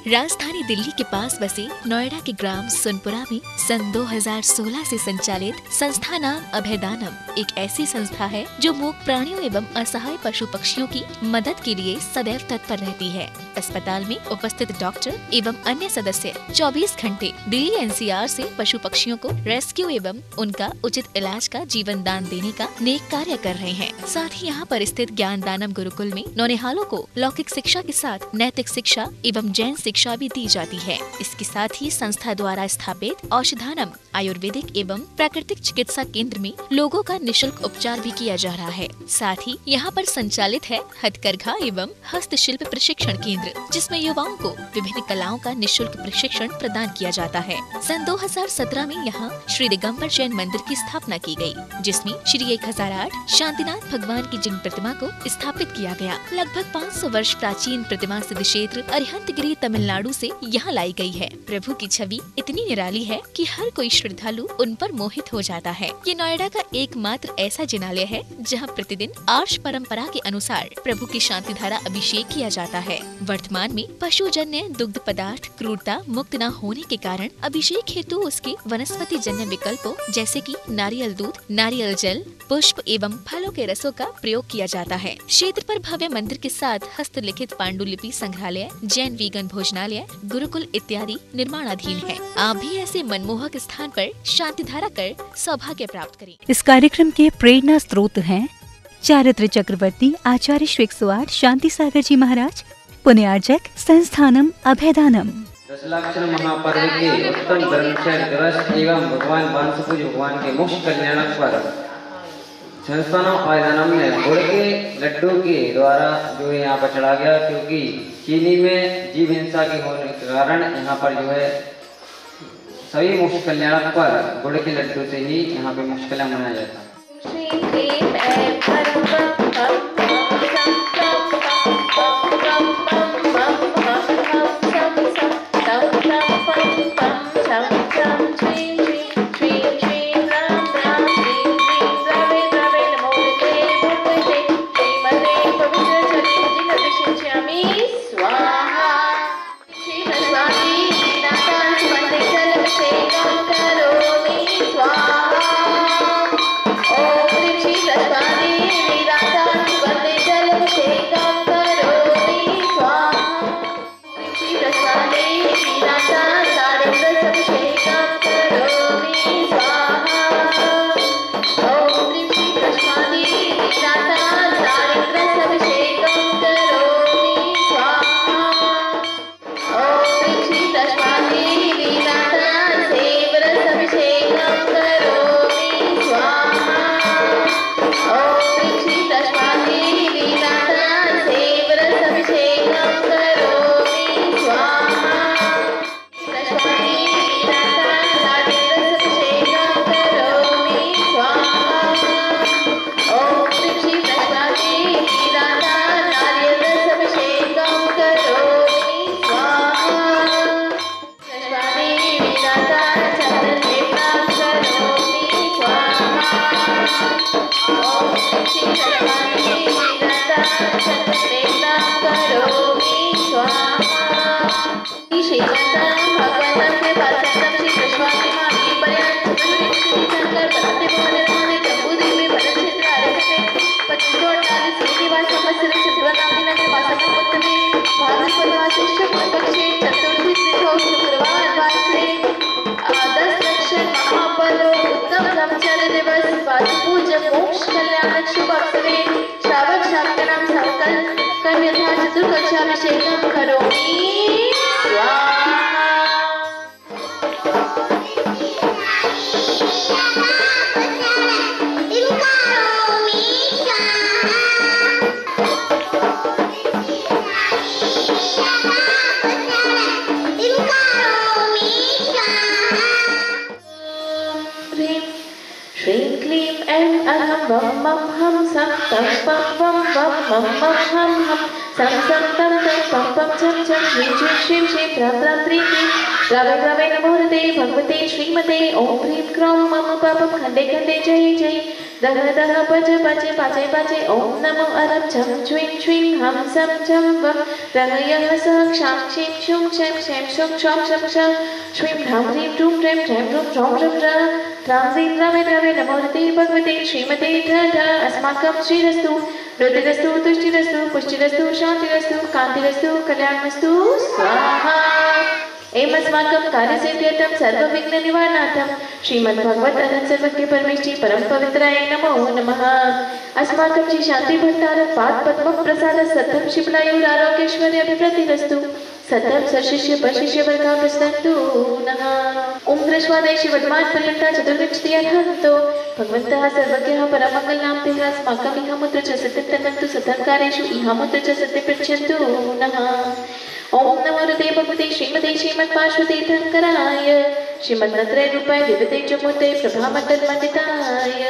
राजधानी दिल्ली के पास बसे नोएडा के ग्राम सुनपुरा में सन 2016 से संचालित संस्था नाम अभयदानम एक ऐसी संस्था है जो मूक प्राणियों एवं असहाय पशु पक्षियों की मदद के लिए सदैव तत्पर रहती है। अस्पताल में उपस्थित डॉक्टर एवं अन्य सदस्य 24 घंटे दिल्ली एनसीआर से पशु पक्षियों को रेस्क्यू एवं उनका उचित इलाज का जीवन दान देने का नेक कार्य कर रहे हैं। साथ ही यहाँ पर स्थित ज्ञान दानम गुरुकुल में नौनिहालों को लौकिक शिक्षा के साथ नैतिक शिक्षा एवं जैन शिक्षा भी दी जाती है। इसके साथ ही संस्था द्वारा स्थापित औषधानम आयुर्वेदिक एवं प्राकृतिक चिकित्सा केंद्र में लोगों का निशुल्क उपचार भी किया जा रहा है। साथ ही यहाँ पर संचालित है हथकरघा एवं हस्तशिल्प प्रशिक्षण केंद्र, जिसमें युवाओं को विभिन्न कलाओं का निशुल्क प्रशिक्षण प्रदान किया जाता है। सन 2017 में यहाँ श्री दिगंबर जैन मंदिर की स्थापना की गई, जिसमें श्री 1008 शांतिनाथ भगवान की जिन प्रतिमा को स्थापित किया गया। लगभग 500 वर्ष प्राचीन प्रतिमा सिद्ध क्षेत्र अरिहंतगिरी तमिलनाडु से यहाँ लाई गई है। प्रभु की छवि इतनी निराली है कि हर कोई श्रद्धालु उन पर मोहित हो जाता है। ये नोएडा का एकमात्र ऐसा जिनालय है जहाँ प्रतिदिन आर्ष परंपरा के अनुसार प्रभु की शांति धारा अभिषेक किया जाता है। वर्तमान में पशुजन्य दुग्ध पदार्थ क्रूरता मुक्त न होने के कारण अभिषेक हेतु उसके वनस्पति जन्य विकल्पों जैसे कि नारियल दूध, नारियल जल, पुष्प एवं फलों के रसों का प्रयोग किया जाता है। क्षेत्र पर भव्य मंदिर के साथ हस्तलिखित पांडुलिपि संग्रहालय, जैन वीगन भोजनालय, गुरुकुल इत्यादि निर्माणाधीन है। आप भी ऐसे मनमोहक स्थान पर शांति धारा कर सौभाग्य प्राप्त करें। इस कार्यक्रम के प्रेरणा स्रोत हैं चारित्र चक्रवर्ती आचार्य श्री 108 शांति सागर जी महाराज, पुण्यार्जक संस्थानम अभयदानम। दशलाक्षण महापर्व के उत्तम धर्मचर्य दिवस एवं भगवान बांसुपुज भगवान के मुख्य कल्याणक पर संस्थानम अभयदानम ने गुड़ के लड्डू के द्वारा जो है यहाँ पर चढ़ा गया, क्योंकि चीनी में जीव हिंसा के होने के कारण यहाँ पर जो है सभी मुख्य कल्याणक पर गुड़ के लड्डू से ही यहाँ पे मुख्य कल्याण मनाया जाता है। चतुर्कक्षाभिषेकं करोमि श्रीं क्लीं ऐं अहं वं मं हं सं तं पं वं मं हं हं सम सम तम तम पम पम छम छम श्रीं श्रीं श्रीं श्रीं प्रां प्रां प्रीं प्रीं रावे रावे नमोरते भगवते श्रीमते ओम ह्रीं क्रौं मम पापम खंडे खंडे जय जय दह दह पच पच पाचे पाचे ओम नमो अरम छम छ्वीं छ्वीं हम सम छम वम रह यह स क्षां क्षीं क्षुं क्षैं क्षैं क्षुं क्षौं क्षं क्षं श्रीं ह्रां ह्रीं ट्रूं ट्रैं ट्रैं ट्रूं ट्रौं ट्रं ट्रं त्रां ह्रीं रावे रावे नमोरते भगवते श्रीमते ठ ठ अस्माकं श्रीरस्तु रुद्रस्तु तुष्टिरस्तु पुष्टिरस्तु शांतिरस्तु कांतिरस्तु कल्याणमस्तु स्वाहा एम अस्माकं कार्यसिद्ध्यर्थं सर्वविघ्न निवारणार्थं श्रीमद्भगवत अनंत सर्वज्ञ परमेष्टि परम पवित्राय नमो नमः अस्माकं श्री शांति भट्टारक पाद पद्म प्रसाद सततं शिवलायुर आरोग्यैश्वर्य अभिवृद्धिरस्तु सततं सशिष्य पशिष्य वर्गा प्रसन्तु नः ओम दृश्वादय शिवद्मान पर्यन्ता चतुर्विंशतिर्हन्तो भगवन्तः सर्वज्ञः परममङ्गलनामतेः अस्माकं इहामुत्र च सत्यं तन्वन्तु सततं कार्येषु इहामुत्र च सत्यं पृच्छन्तु नः ओम नमो हृदय भगवते श्रीमते श्रीमत्पार्श्वतीर्थंकराय श्रीमन्नत्रयरूपाय विविधे च मूर्ते प्रभामण्डलमण्डिताय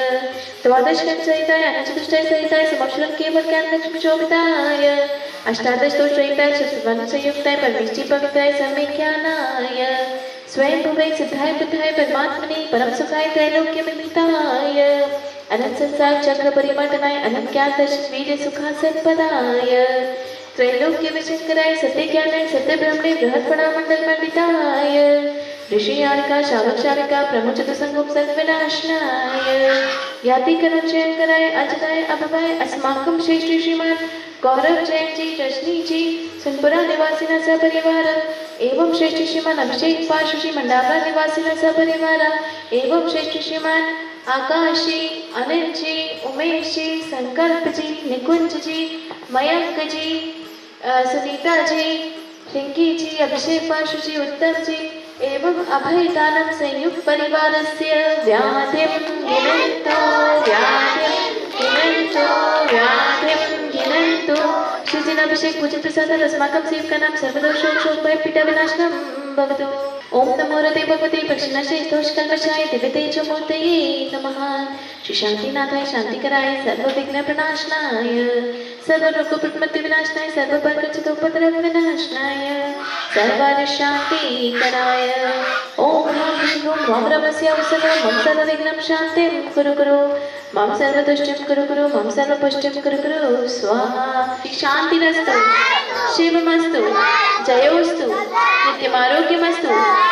द्वादशकं सहिताय अनचतुष्टय सहिताय समक्षरं केवल ज्ञान लक्ष्मी शोभिताय अष्टादश दोष रहिताय शतवन संयुक्ताय परमेष्टि पवित्राय सम्यज्ञानाय स्वयं भुवै सिद्धाय बुद्धाय परमात्मने परम सुखाय त्रैलोक्य मिलिताय अनंत संसार चक्र परिमर्दनाय अनंत ज्ञान दर्शन वीर्य सुखासन पदाय त्रैलोक्य विशंकराय सत्य ज्ञानाय सत्य ब्रह्मणे बृहत्पणा मंडल मंडिताय ऋषि यारिका शावक शाविका प्रमुच संगम सर्वनाशनाय याति करुणचयंकराय अजनाय अभवाय अस्माकं श्रेष्ठ श्रीमान गौरव जैन जी रजनी जी सुनपुरा निवासिना सपरिवार एवं श्रेष्ठ श्रीमान अभिषेक पार्श्व श्री मंडावरा निवासिना सपरिवार एवं श्रेष्ठ श्रीमान आकाश जी अनिल जी उमेश जी संकल्प जी निकुंज जी मयंक जी सुनीता जी रिंकी जी अभिषेक पार्श्व जी उत्तम जी एवं अभयदानम संयुक्त परिवारस्य व्याधिं गिनन्तु श्रीजिन अभिषेक पूजित प्रसाद अस्माकं सेवकानां सर्वदोषोपय पीठा विनाशनं भवतु ओम नमो हृदय भगवते प्रक्षिणाशय स्तोषकल्मषाय दिव्यतेजोमूर्तये नमः श्री शांतिनाथाय शांतिकराय सर्वविघ्न प्रणाशनाय सर्वरोगप्रतिमत्ति विनाशनाय सर्वपर्कचितोपद्रव विनाशनाय सर्वारि शांतिकराय ओम ह्रां ह्रीं ह्रूं ह्रौं रमस्य वसनं मम सर्वविघ्नं शान्तिं कुरु कुरु मम सर्वदुष्टिं कुरु कुरु मम सर्वपुष्टिं कुरु कुरु स्वाहा शान्तिरस्तु शिवमस्तु जयोस्तु नित्यमारोग्यमस्तु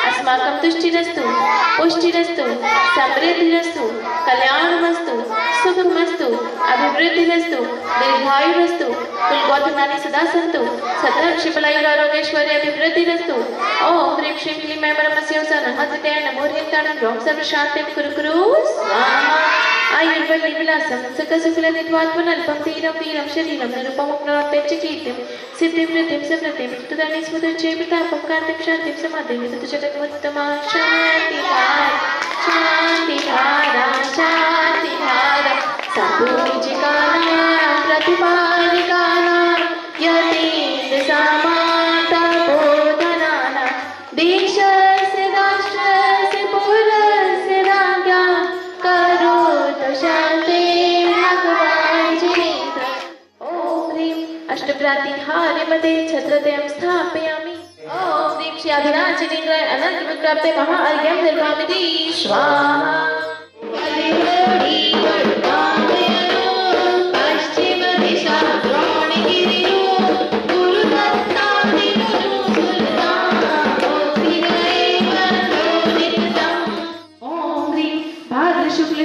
अस्माकं तुष्टिरस्तु पुष्टिरस्तु समृद्धिरस्तु कल्याणमस्तु सुखमस्तु अभिवृद्धिरस्तु दीर्घायुरस्तु कुलगोत्रनानि सदा सन्तु सततं शिवलायुरारोग्यैश्वर्य अभिवृद्धिरस्तु ओम ह्रीं श्रीं क्लीं ऐं परमस्य नमः नमो ह्रीं ह्रौं सर्वशान्तिं कुरु कुरु स्वाहा आयुर्वल्लीविलासं सकसुकुलनित्वात्मनल्पं धीरं वीरं शरीरं निरुपमप्नोत्यं च कीर्तिं सिद्धिं वृद्धिं समृद्धिं तदानीं स्मृतिं चेपितापं कान्तिं शान्तिं समाधिं तत् जगन्मुत्तमा शान्तिधारा शान्तिधारा शान्तिधारा सम्पूजिकानां प्रतिपालिकानां यतीन्द्रसमातपोधनानां देशस्य राष्ट्रस्य पुरस्य राज्ञां करोतु शान्तिं भगवान् जिनेन्द्र ओम ह्रीं अष्टप्रातिहार्यमते छत्रद्वयं स्थापयामि ओम ह्रीं श्री आदिनाथ जिनेन्द्राय अनन्तविप्राप्ते महाअर्घ्यं निर्मामि स्वाहा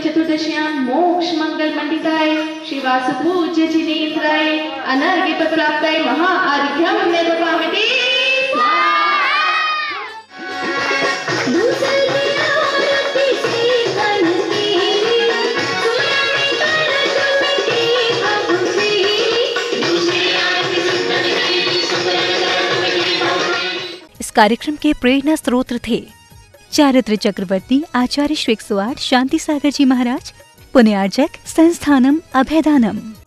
चतुर्दश्यां मोक्ष मंगल मंडिताय श्री वासुपूज्य जिनेन्द्राय अनर्घ्य प्राप्ताय महाअर्घ्यं निर्वापयामि इस कार्यक्रम के प्रेरणा स्रोत थे चारित्र चक्रवर्ती आचार्य श्री 108 शांति सागर जी महाराज, पुण्यार्चक संस्थानम अभयदानम।